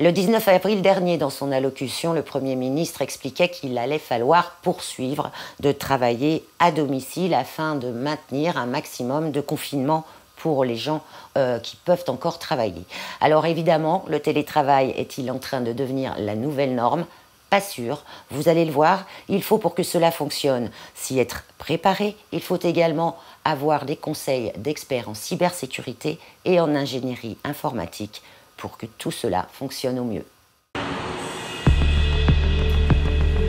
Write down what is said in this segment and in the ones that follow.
Le 19 avril dernier, dans son allocution, le Premier ministre expliquait qu'il allait falloir poursuivre de travailler à domicile afin de maintenir un maximum de confinement pour les gens qui peuvent encore travailler. Alors évidemment, le télétravail est-il en train de devenir la nouvelle norme ? Pas sûr, vous allez le voir, il faut pour que cela fonctionne s'y être préparé, il faut également avoir des conseils d'experts en cybersécurité et en ingénierie informatique pour que tout cela fonctionne au mieux.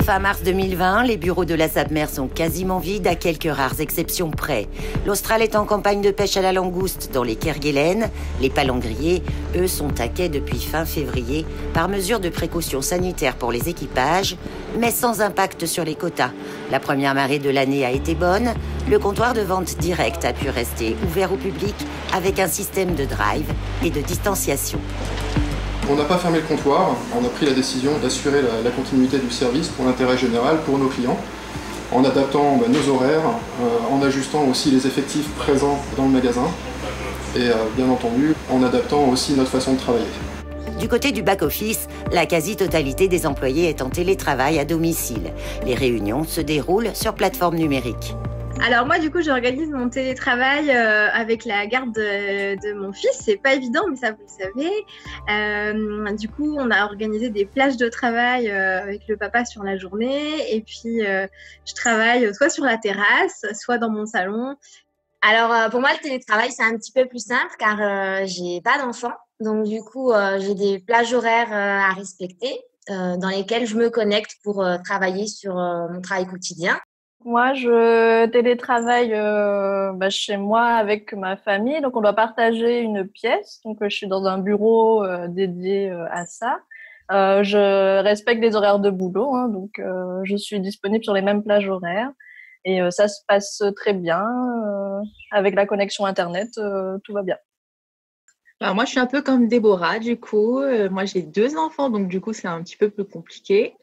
Fin mars 2020, les bureaux de la SAPMER sont quasiment vides à quelques rares exceptions près. L'Austral est en campagne de pêche à la langouste dans les Kerguelen. Les palangriers, eux, sont à quai depuis fin février par mesure de précaution sanitaire pour les équipages, mais sans impact sur les quotas. La première marée de l'année a été bonne. Le comptoir de vente directe a pu rester ouvert au public avec un système de drive et de distanciation. On n'a pas fermé le comptoir, on a pris la décision d'assurer la continuité du service pour l'intérêt général, pour nos clients, en adaptant nos horaires, en ajustant aussi les effectifs présents dans le magasin et bien entendu en adaptant aussi notre façon de travailler. Du côté du back-office, la quasi-totalité des employés est en télétravail à domicile. Les réunions se déroulent sur plateforme numérique. Alors moi, du coup, j'organise mon télétravail avec la garde de mon fils. C'est pas évident, mais ça, vous le savez. Du coup, on a organisé des plages de travail avec le papa sur la journée. Et puis, je travaille soit sur la terrasse, soit dans mon salon. Alors, pour moi, le télétravail, c'est un petit peu plus simple car j'ai pas d'enfant. Donc, du coup, j'ai des plages horaires à respecter dans lesquelles je me connecte pour travailler sur mon travail quotidien. Moi, je télétravaille chez moi avec ma famille. Donc, on doit partager une pièce. Donc, je suis dans un bureau dédié à ça. Je respecte les horaires de boulot. Donc, je suis disponible sur les mêmes plages horaires. Et ça se passe très bien. Avec la connexion Internet, tout va bien. Alors moi, je suis un peu comme Déborah, du coup. Moi, j'ai 2 enfants, donc du coup, c'est un petit peu plus compliqué.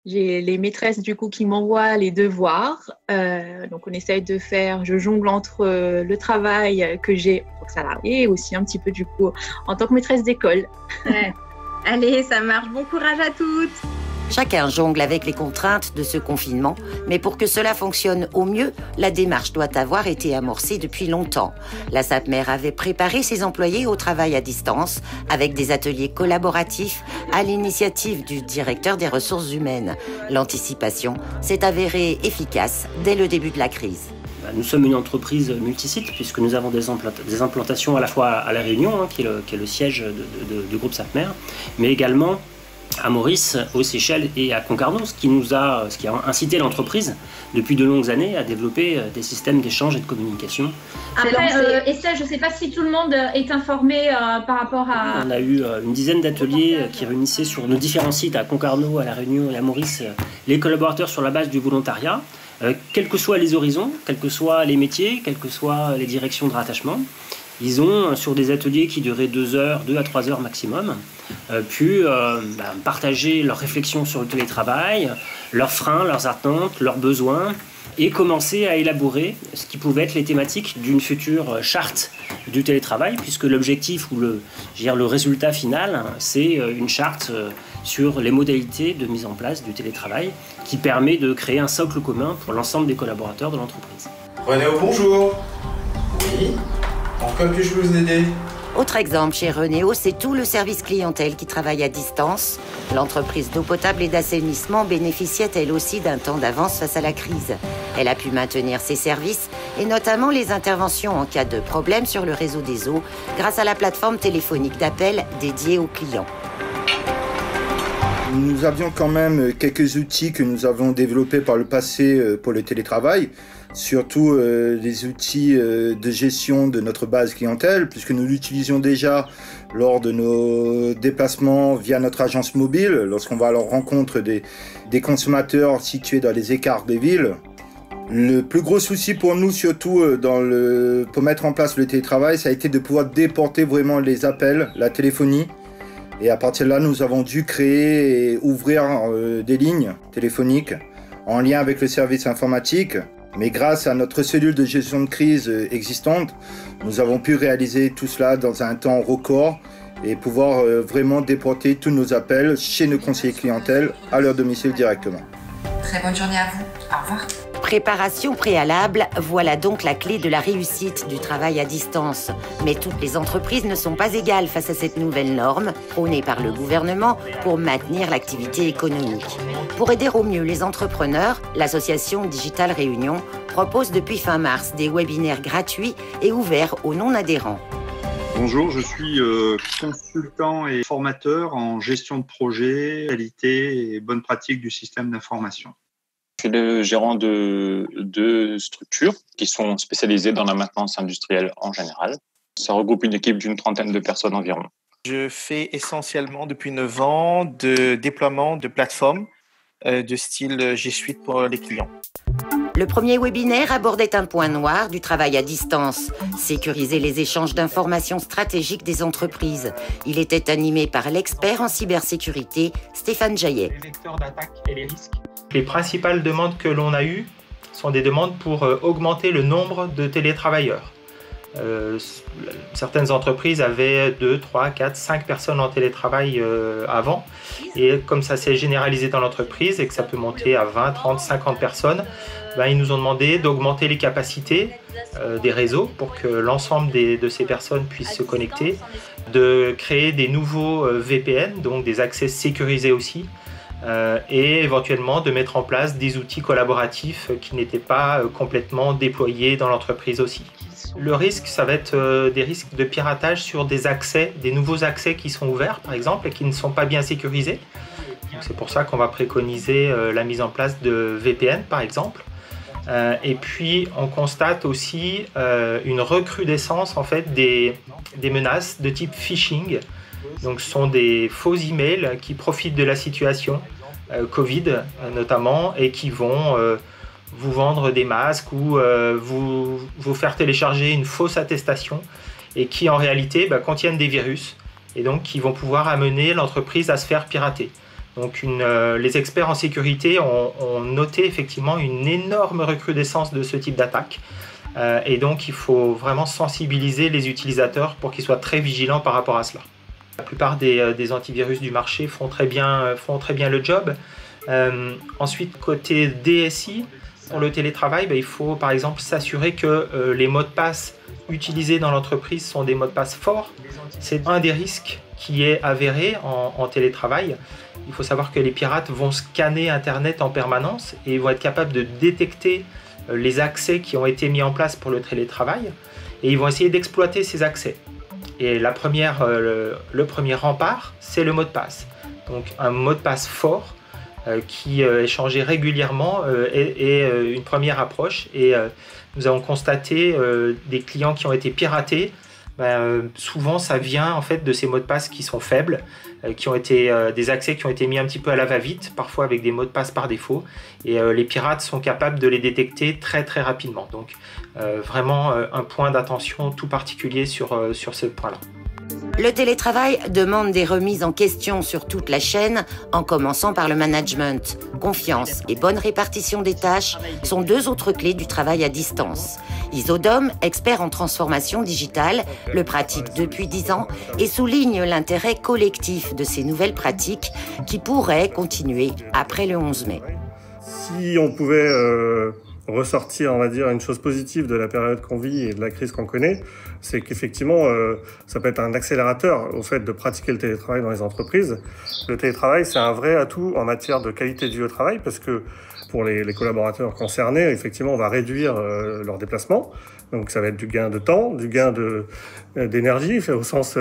J'ai les maîtresses, du coup, qui m'envoient les devoirs. Donc, on essaye de faire, je jongle entre le travail que j'ai en tant que salariée et aussi un petit peu, du coup, en tant que maîtresse d'école. Ouais. Allez, ça marche. Bon courage à toutes. Chacun jongle avec les contraintes de ce confinement, mais pour que cela fonctionne au mieux, la démarche doit avoir été amorcée depuis longtemps. La SAPMER avait préparé ses employés au travail à distance avec des ateliers collaboratifs à l'initiative du directeur des ressources humaines. L'anticipation s'est avérée efficace dès le début de la crise. Nous sommes une entreprise multisite puisque nous avons des implantations à la fois à La Réunion, qui est le siège du groupe SAPMER, mais également à Maurice, aux Seychelles et à Concarneau, ce qui a incité l'entreprise depuis de longues années à développer des systèmes d'échange et de communication. Après, Estelle, je ne sais pas si tout le monde est informé par rapport à... On a eu une dizaine d'ateliers qui réunissaient sur nos différents sites à Concarneau, à La Réunion et à Maurice les collaborateurs sur la base du volontariat, quels que soient les horizons, quels que soient les métiers, quelles que soient les directions de rattachement. Ils ont, sur des ateliers qui duraient 2 à 3 heures maximum, pu partager leurs réflexions sur le télétravail, leurs freins, leurs attentes, leurs besoins, et commencer à élaborer ce qui pouvait être les thématiques d'une future charte du télétravail, puisque l'objectif ou le résultat final, c'est une charte sur les modalités de mise en place du télétravail qui permet de créer un socle commun pour l'ensemble des collaborateurs de l'entreprise. Renéo, bonjour. Oui. En quoi puis-je vous aider ? Autre exemple, chez Renéo, c'est tout le service clientèle qui travaille à distance. L'entreprise d'eau potable et d'assainissement bénéficiait elle aussi d'un temps d'avance face à la crise. Elle a pu maintenir ses services et notamment les interventions en cas de problème sur le réseau des eaux grâce à la plateforme téléphonique d'appel dédiée aux clients. Nous avions quand même quelques outils que nous avons développés par le passé pour le télétravail, surtout les outils de gestion de notre base clientèle, puisque nous l'utilisions déjà lors de nos déplacements via notre agence mobile, lorsqu'on va à leur rencontre des consommateurs situés dans les écarts des villes. Le plus gros souci pour nous, surtout pour mettre en place le télétravail, ça a été de pouvoir déporter vraiment les appels, la téléphonie. Et à partir de là, nous avons dû créer et ouvrir des lignes téléphoniques en lien avec le service informatique. Mais grâce à notre cellule de gestion de crise existante, nous avons pu réaliser tout cela dans un temps record et pouvoir vraiment déporter tous nos appels chez nos conseillers clientèle à leur domicile directement. Très bonne journée à vous. Au revoir. Préparation préalable, voilà donc la clé de la réussite du travail à distance. Mais toutes les entreprises ne sont pas égales face à cette nouvelle norme, prônée par le gouvernement pour maintenir l'activité économique. Pour aider au mieux les entrepreneurs, l'association Digital Réunion propose depuis fin mars des webinaires gratuits et ouverts aux non-adhérents. Bonjour, je suis consultant et formateur en gestion de projet, qualité et bonne pratique du système d'information. Je suis le gérant de deux structures qui sont spécialisées dans la maintenance industrielle en général. Ça regroupe une équipe d'une 30aine de personnes environ. Je fais essentiellement depuis 9 ans de déploiement de plateformes de style G Suite pour les clients. Le premier webinaire abordait un point noir du travail à distance, sécuriser les échanges d'informations stratégiques des entreprises. Il était animé par l'expert en cybersécurité, Stéphane Jaillet. Les vecteurs d'attaque et les risques. Les principales demandes que l'on a eues sont des demandes pour augmenter le nombre de télétravailleurs. Certaines entreprises avaient 2, 3, 4, 5 personnes en télétravail avant. Et comme ça s'est généralisé dans l'entreprise et que ça peut monter à 20, 30, 50 personnes, ils nous ont demandé d'augmenter les capacités des réseaux pour que l'ensemble de ces personnes puissent se connecter, de créer des nouveaux VPN, donc des accès sécurisés aussi, et éventuellement de mettre en place des outils collaboratifs qui n'étaient pas complètement déployés dans l'entreprise aussi. Le risque, ça va être des risques de piratage sur des accès, des nouveaux accès qui sont ouverts par exemple et qui ne sont pas bien sécurisés. C'est pour ça qu'on va préconiser la mise en place de VPN par exemple. Et puis on constate aussi une recrudescence en fait des menaces de type phishing. Donc ce sont des faux emails qui profitent de la situation Covid notamment et qui vont vous vendre des masques ou vous faire télécharger une fausse attestation et qui en réalité contiennent des virus et donc qui vont pouvoir amener l'entreprise à se faire pirater. Donc les experts en sécurité ont noté effectivement une énorme recrudescence de ce type d'attaque. Et donc il faut vraiment sensibiliser les utilisateurs pour qu'ils soient très vigilants par rapport à cela. La plupart des antivirus du marché font très bien le job. Ensuite, côté DSI, pour le télétravail, il faut par exemple s'assurer que les mots de passe utilisés dans l'entreprise sont des mots de passe forts. C'est un des risques qui est avéré en télétravail. Il faut savoir que les pirates vont scanner Internet en permanence et vont être capables de détecter les accès qui ont été mis en place pour le télétravail et ils vont essayer d'exploiter ces accès. Et le premier rempart, c'est le mot de passe. Donc un mot de passe fort qui est changé régulièrement est une première approche. Et nous avons constaté des clients qui ont été piratés. Souvent, ça vient en fait de ces mots de passe qui sont faibles, qui ont été des accès qui ont été mis un petit peu à la va-vite, parfois avec des mots de passe par défaut. Et les pirates sont capables de les détecter très très rapidement. Donc vraiment un point d'attention tout particulier sur ce point-là. Le télétravail demande des remises en question sur toute la chaîne, en commençant par le management. Confiance et bonne répartition des tâches sont deux autres clés du travail à distance. Isodome, expert en transformation digitale, le pratique depuis 10 ans et souligne l'intérêt collectif de ces nouvelles pratiques qui pourraient continuer après le 11 mai. Si on pouvait ressortir, on va dire, une chose positive de la période qu'on vit et de la crise qu'on connaît, c'est qu'effectivement, ça peut être un accélérateur au fait de pratiquer le télétravail dans les entreprises. Le télétravail, c'est un vrai atout en matière de qualité de vie au travail parce que pour les collaborateurs concernés, effectivement, on va réduire leurs déplacements. Donc ça va être du gain de temps, du gain d'énergie, au sens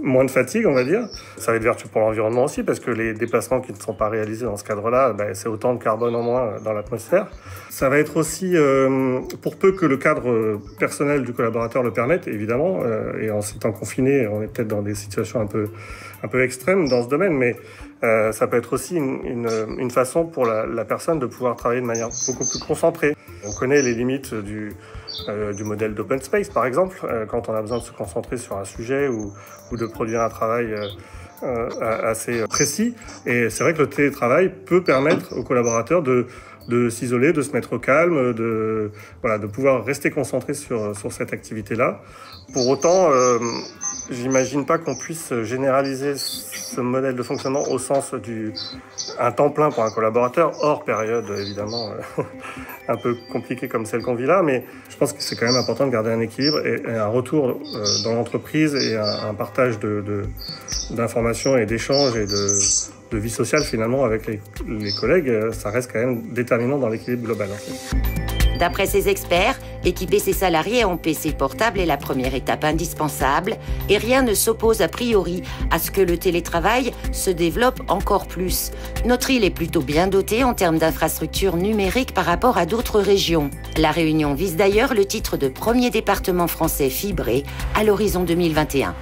moins de fatigue, on va dire. Ça va être vertueux pour l'environnement aussi, parce que les déplacements qui ne sont pas réalisés dans ce cadre-là, c'est autant de carbone en moins dans l'atmosphère. Ça va être aussi, pour peu que le cadre personnel du collaborateur le permette, évidemment, et en s'étant confiné, on est peut-être dans des situations un peu extrêmes dans ce domaine, mais ça peut être aussi une façon pour la personne de pouvoir travailler de manière beaucoup plus concentrée. On connaît les limites du modèle d'open space, par exemple, quand on a besoin de se concentrer sur un sujet ou de produire un travail assez précis. Et c'est vrai que le télétravail peut permettre aux collaborateurs de s'isoler, de se mettre au calme, de pouvoir rester concentré sur cette activité-là. Pour autant, j'imagine pas qu'on puisse généraliser ce modèle de fonctionnement au sens un temps plein pour un collaborateur, hors période évidemment un peu compliquée comme celle qu'on vit là, mais je pense que c'est quand même important de garder un équilibre et un retour dans l'entreprise et un partage d'informations et d'échanges et de vie sociale finalement avec les collègues, ça reste quand même déterminant dans l'équilibre global. En fait. D'après ces experts, équiper ses salariés en PC portable est la première étape indispensable et rien ne s'oppose a priori à ce que le télétravail se développe encore plus. Notre île est plutôt bien dotée en termes d'infrastructures numériques par rapport à d'autres régions. La Réunion vise d'ailleurs le titre de premier département français fibré à l'horizon 2021.